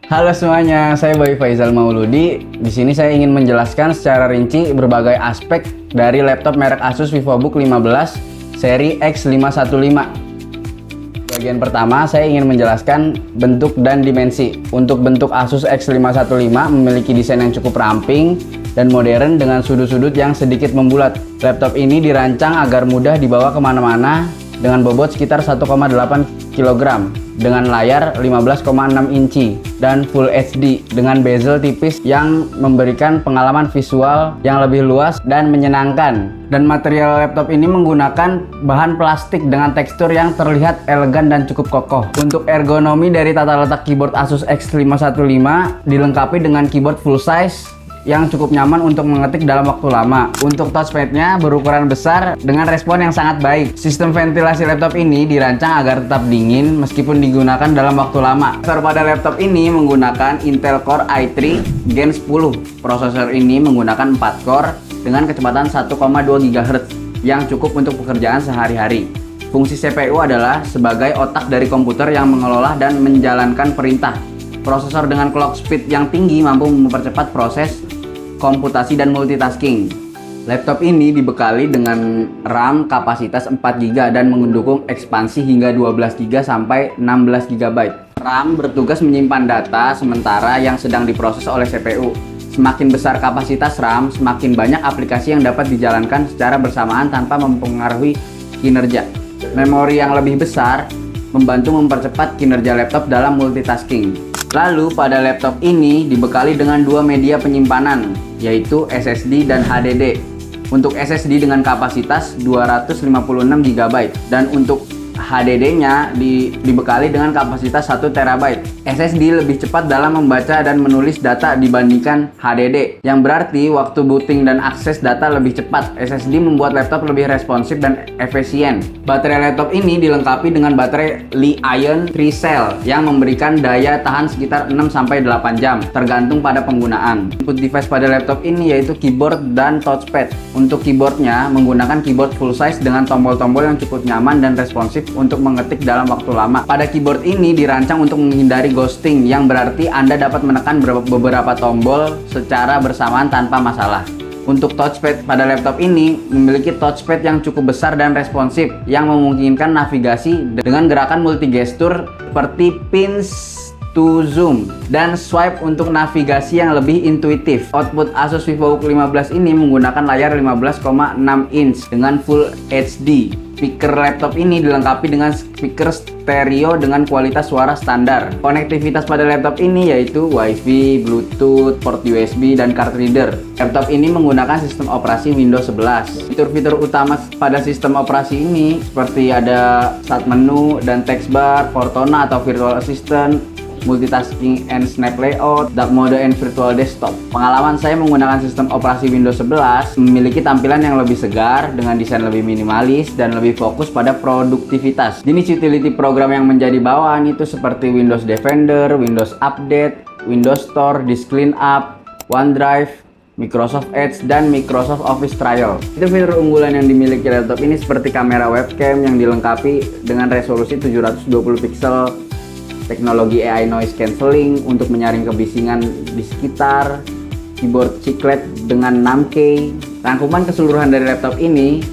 Halo semuanya, saya Boy Faizal Mauludi. Di sini saya ingin menjelaskan secara rinci berbagai aspek dari laptop merek Asus VivoBook 15 seri X515. Bagian pertama, saya ingin menjelaskan bentuk dan dimensi. Untuk bentuk Asus X515 memiliki desain yang cukup ramping dan modern dengan sudut-sudut yang sedikit membulat. Laptop ini dirancang agar mudah dibawa kemana-mana dengan bobot sekitar 1,8 kg dengan layar 15,6 inci dan Full HD dengan bezel tipis yang memberikan pengalaman visual yang lebih luas dan menyenangkan. Dan material laptop ini menggunakan bahan plastik dengan tekstur yang terlihat elegan dan cukup kokoh. Untuk ergonomi dari tata letak keyboard Asus X515 dilengkapi dengan keyboard full size yang cukup nyaman untuk mengetik dalam waktu lama. Untuk touchpadnya berukuran besar dengan respon yang sangat baik. Sistem ventilasi laptop ini dirancang agar tetap dingin meskipun digunakan dalam waktu lama. Prosesor pada laptop ini menggunakan Intel Core i3 Gen 10. Prosesor ini menggunakan 4 core dengan kecepatan 1,2 GHz yang cukup untuk pekerjaan sehari-hari. Fungsi CPU adalah sebagai otak dari komputer yang mengelola dan menjalankan perintah. Prosesor dengan clock speed yang tinggi mampu mempercepat proses komputasi dan multitasking. Laptop ini dibekali dengan RAM kapasitas 4GB dan mendukung ekspansi hingga 12GB sampai 16GB. RAM bertugas menyimpan data sementara yang sedang diproses oleh CPU. Semakin besar kapasitas RAM, semakin banyak aplikasi yang dapat dijalankan secara bersamaan tanpa mempengaruhi kinerja. Memori yang lebih besar membantu mempercepat kinerja laptop dalam multitasking. Lalu pada laptop ini dibekali dengan dua media penyimpanan, yaitu SSD dan HDD. Untuk SSD dengan kapasitas 256GB dan untuk HDD-nya dibekali dengan kapasitas 1TB. SSD lebih cepat dalam membaca dan menulis data dibandingkan HDD, yang berarti waktu booting dan akses data lebih cepat. SSD membuat laptop lebih responsif dan efisien. Baterai laptop ini dilengkapi dengan baterai Li-ion 3 cell yang memberikan daya tahan sekitar 6-8 jam, tergantung pada penggunaan. Input device pada laptop ini yaitu keyboard dan touchpad. Untuk keyboardnya menggunakan keyboard full size dengan tombol-tombol yang cukup nyaman dan responsif untuk mengetik dalam waktu lama. Pada keyboard ini dirancang untuk menghindari ghosting, yang berarti Anda dapat menekan beberapa tombol secara bersamaan tanpa masalah. Untuk touchpad pada laptop ini memiliki touchpad yang cukup besar dan responsif yang memungkinkan navigasi dengan gerakan multigestur seperti pinch to zoom dan swipe untuk navigasi yang lebih intuitif. Output Asus VivoBook 15 ini menggunakan layar 15,6 inch dengan Full HD. Speaker laptop ini dilengkapi dengan speaker stereo dengan kualitas suara standar. Konektivitas pada laptop ini yaitu Wi-Fi, Bluetooth, port USB, dan card reader. Laptop ini menggunakan sistem operasi Windows 11. Fitur-fitur utama pada sistem operasi ini seperti ada start menu dan text bar, Cortana atau virtual assistant, multitasking and snap layout, dark mode and virtual desktop. Pengalaman saya menggunakan sistem operasi Windows 11 memiliki tampilan yang lebih segar dengan desain lebih minimalis dan lebih fokus pada produktivitas. Jenis utility program yang menjadi bawaan itu seperti Windows Defender, Windows Update, Windows Store, Disk Cleanup, OneDrive, Microsoft Edge, dan Microsoft Office Trial. Fitur unggulan yang dimiliki laptop ini seperti kamera webcam yang dilengkapi dengan resolusi 720 pixel, teknologi AI noise cancelling untuk menyaring kebisingan di sekitar, keyboard chiclet dengan 6K. Rangkuman keseluruhan dari laptop ini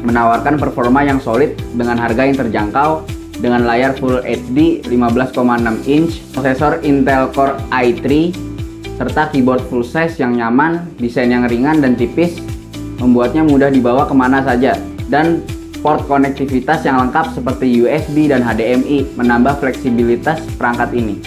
menawarkan performa yang solid dengan harga yang terjangkau dengan layar Full HD 15,6 inch, prosesor Intel Core i3, serta keyboard full size yang nyaman, desain yang ringan dan tipis, membuatnya mudah dibawa kemana saja. Dan port konektivitas yang lengkap seperti USB dan HDMI menambah fleksibilitas perangkat ini.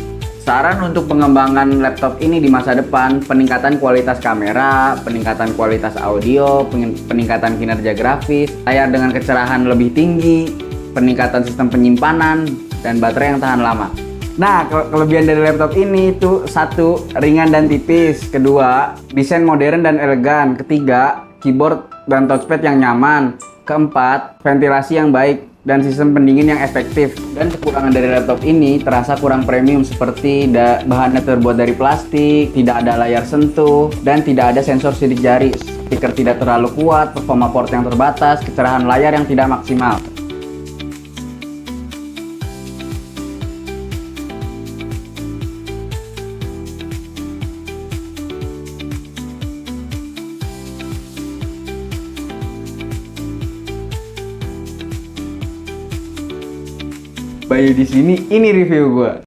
Saran untuk pengembangan laptop ini di masa depan: peningkatan kualitas kamera, peningkatan kualitas audio, peningkatan kinerja grafis, layar dengan kecerahan lebih tinggi, peningkatan sistem penyimpanan, dan baterai yang tahan lama. Nah, kelebihan dari laptop ini itu: satu, ringan dan tipis; kedua, desain modern dan elegan; ketiga, keyboard dan touchpad yang nyaman; keempat, ventilasi yang baik dan sistem pendingin yang efektif. Dan kekurangan dari laptop ini terasa kurang premium seperti bahannya terbuat dari plastik, tidak ada layar sentuh, dan tidak ada sensor sidik jari. Speaker tidak terlalu kuat, performa port yang terbatas, kecerahan layar yang tidak maksimal. Bayu di sini, ini review gua.